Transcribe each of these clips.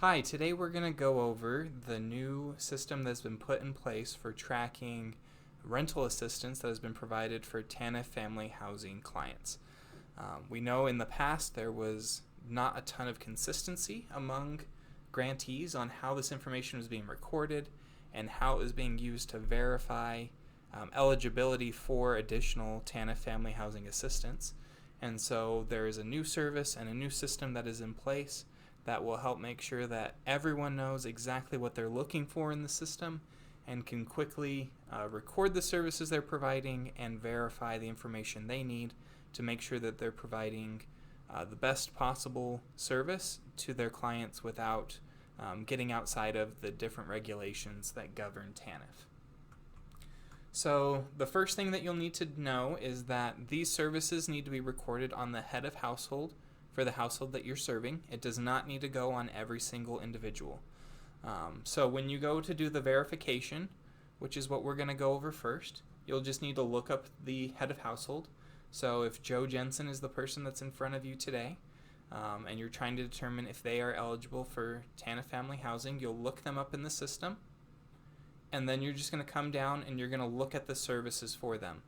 Hi, today we're going to go over the new system that's been put in place for tracking rental assistance that has been provided for TANF family housing clients. We know in the past there was not a ton of consistency among grantees on how this information was being recorded and how it was being used to verify eligibility for additional TANF family housing assistance. And so there is a new service and a new system that is in place that will help make sure that everyone knows exactly what they're looking for in the system and can quickly record the services they're providing and verify the information they need to make sure that they're providing the best possible service to their clients without getting outside of the different regulations that govern TANF. So the first thing that you'll need to know is that these services need to be recorded on the head of household for the household that you're serving. It does not need to go on every single individual. So when you go to do the verification, which is what we're going to go over first, you'll just need to look up the head of household. So if Joe Jensen is the person that's in front of you today, and you're trying to determine if they are eligible for TANF family housing, you'll look them up in the system, and then you're just going to come down and you're going to look at the services for them.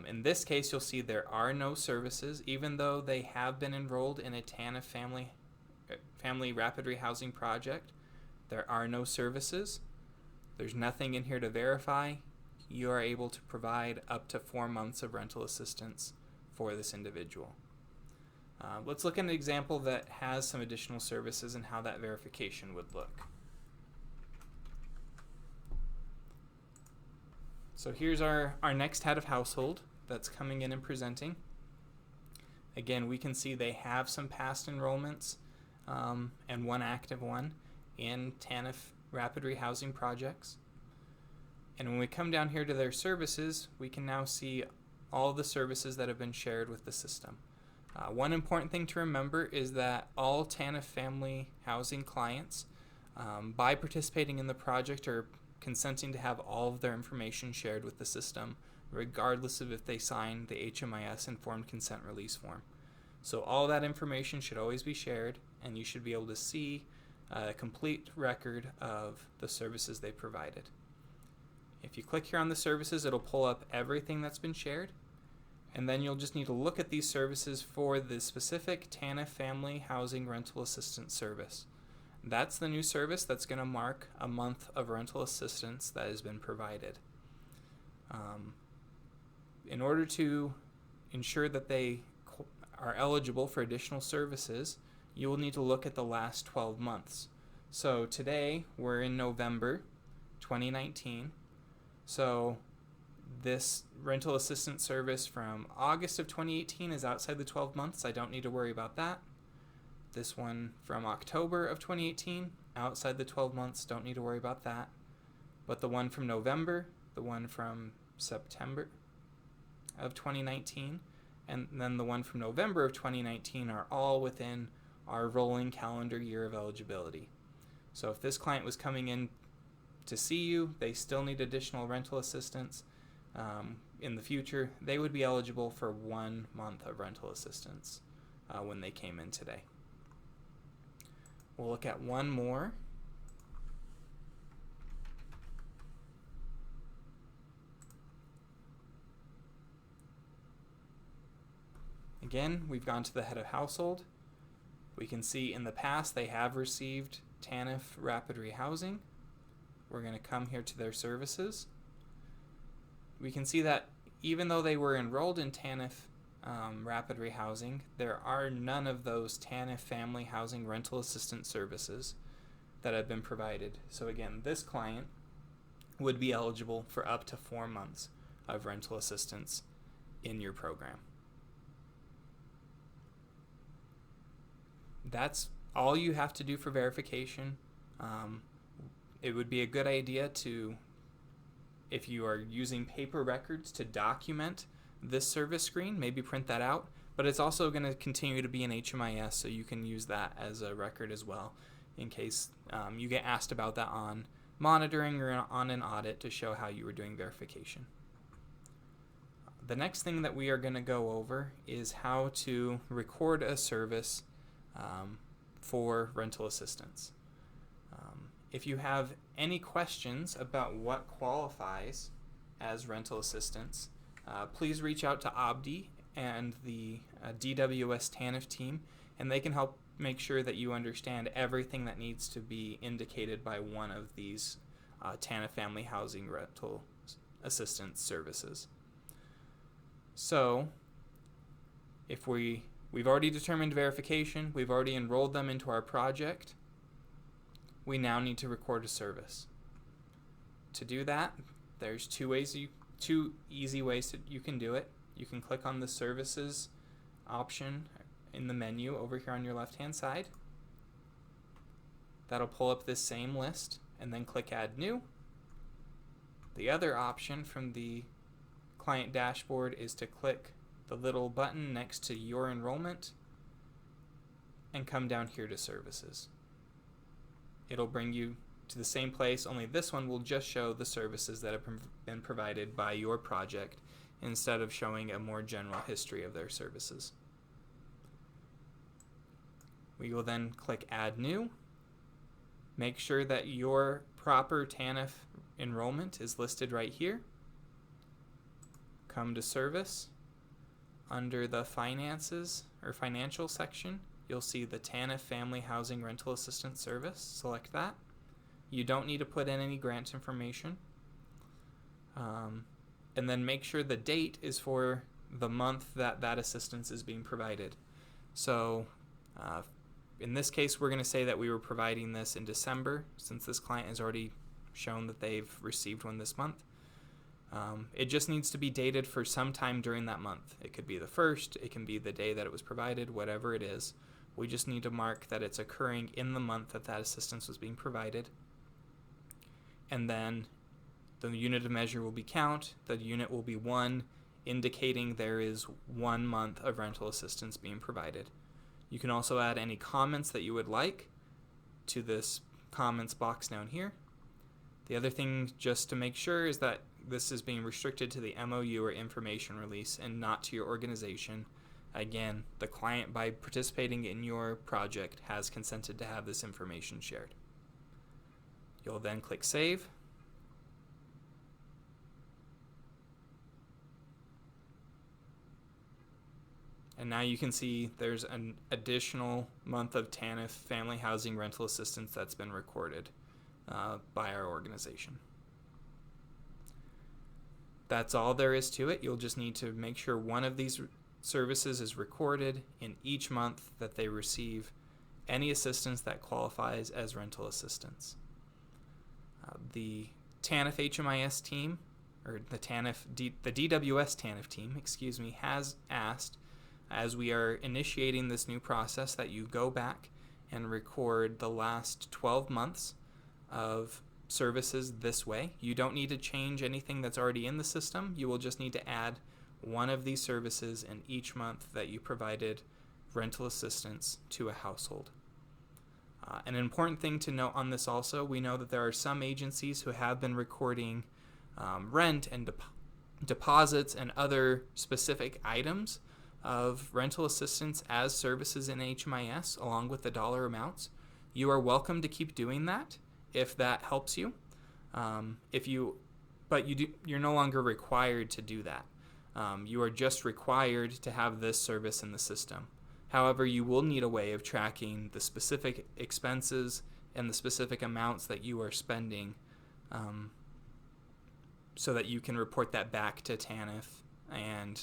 In this case, you'll see there are no services, even though they have been enrolled in a TANF family rapid rehousing project. There are no services. There's nothing in here to verify. You are able to provide up to 4 months of rental assistance for this individual. Let's look at an example that has some additional services and how that verification would look. So here's our next head of household that's coming in and presenting. Again, we can see they have some past enrollments and one active one in TANF rapid rehousing projects. And when we come down here to their services, we can now see all the services that have been shared with the system. One important thing to remember is that all TANF family housing clients, by participating in the project, are consenting to have all of their information shared with the system, regardless of if they sign the HMIS informed consent release form. So all that information should always be shared, and you should be able to see a complete record of the services they provided. If you click here on the services, it'll pull up everything that's been shared, and then you'll just need to look at these services for the specific TANF family housing rental assistance service. That's the new service that's going to mark a month of rental assistance that has been provided. In order to ensure that they are eligible for additional services, you will need to look at the last 12 months. So today we're in November 2019. So this rental assistance service from August of 2018 is outside the 12 months. I don't need to worry about that. This one from October of 2018, outside the 12 months, don't need to worry about that. But the one from November, the one from September of 2019, and then the one from November of 2019 are all within our rolling calendar year of eligibility. So if this client was coming in to see you, they still need additional rental assistance. In the future, they would be eligible for 1 month of rental assistance when they came in today. We'll look at one more. Again, we've gone to the head of household. We can see in the past they have received TANF rapid rehousing. We're going to come here to their services. We can see that even though they were enrolled in TANF rapid rehousing, there are none of those TANF family housing rental assistance services that have been provided. So again, this client would be eligible for up to 4 months of rental assistance in your program. That's all you have to do for verification. It would be a good idea to, if you are using paper records, to document this service screen, maybe print that out, but it's also going to continue to be an HMIS, so you can use that as a record as well in case you get asked about that on monitoring or on an audit to show how you were doing verification. The next thing that we are going to go over is how to record a service for rental assistance. If you have any questions about what qualifies as rental assistance, please reach out to Abdi and the DWS TANF team, and they can help make sure that you understand everything that needs to be indicated by one of these TANF family housing rental assistance services. So, if we've already determined verification, we've already enrolled them into our project, we now need to record a service. To do that, there's two easy ways that you can do it. You can click on the services option in the menu over here on your left hand side. That'll pull up this same list, and then click add new. The other option from the client dashboard is to click the little button next to your enrollment and come down here to services. It'll bring you to the same place, only this one will just show the services that have been provided by your project instead of showing a more general history of their services. We will then click add new. Make sure that your proper TANF enrollment is listed right here. Come to service. Under the finances or financial section, you'll see the TANF Family Housing Rental Assistance Service. Select that. You don't need to put in any grant information. And then make sure the date is for the month that that assistance is being provided. So in this case, we're going to say that we were providing this in December, since this client has already shown that they've received one this month. It just needs to be dated for some time during that month. It could be the 1st, it can be the day that it was provided, whatever it is. We just need to mark that it's occurring in the month that that assistance was being provided. And then the unit of measure will be count. The unit will be 1, indicating there is 1 month of rental assistance being provided. You can also add any comments that you would like to this comments box down here. The other thing just to make sure is that this is being restricted to the MOU or information release and not to your organization. Again, the client, by participating in your project, has consented to have this information shared. You'll then click Save. And now you can see there's an additional month of TANF Family Housing Rental Assistance that's been recorded by our organization. That's all there is to it. You'll just need to make sure one of these services is recorded in each month that they receive any assistance that qualifies as rental assistance. The TANF HMIS team, or the DWS TANF team, excuse me, has asked, as we are initiating this new process, that you go back and record the last 12 months of services this way. You don't need to change anything that's already in the system. You will just need to add one of these services in each month that you provided rental assistance to a household. An important thing to note on this also, we know that there are some agencies who have been recording rent and deposits and other specific items of rental assistance as services in HMIS along with the dollar amounts. You are welcome to keep doing that if that helps you. You're no longer required to do that. You are just required to have this service in the system. However, you will need a way of tracking the specific expenses and the specific amounts that you are spending so that you can report that back to TANF and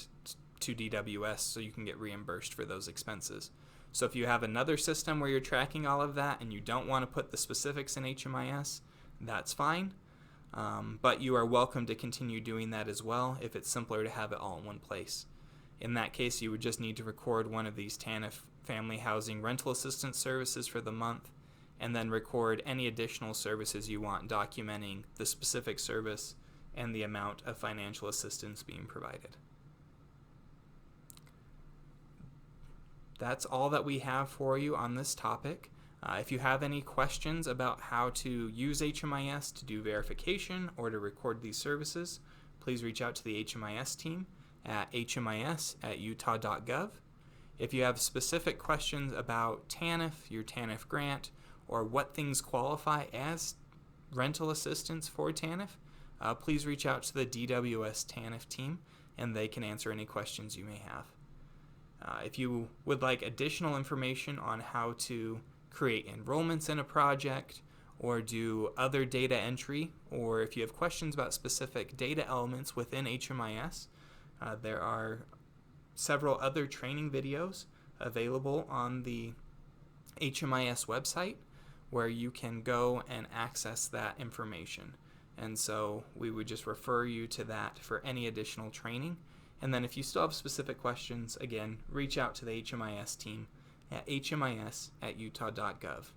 to DWS so you can get reimbursed for those expenses. So if you have another system where you're tracking all of that and you don't want to put the specifics in HMIS, that's fine. But you are welcome to continue doing that as well if it's simpler to have it all in one place. In that case, you would just need to record one of these TANF Family Housing Rental Assistance services for the month, and then record any additional services you want documenting the specific service and the amount of financial assistance being provided. That's all that we have for you on this topic. If you have any questions about how to use HMIS to do verification or to record these services, please reach out to the HMIS team at hmis@utah.gov. If you have specific questions about TANF, your TANF grant, or what things qualify as rental assistance for TANF, please reach out to the DWS TANF team and they can answer any questions you may have. If you would like additional information on how to create enrollments in a project or do other data entry, or if you have questions about specific data elements within HMIS, there are several other training videos available on the HMIS website where you can go and access that information. And so we would just refer you to that for any additional training. And then if you still have specific questions, again, reach out to the HMIS team at hmis@utah.gov.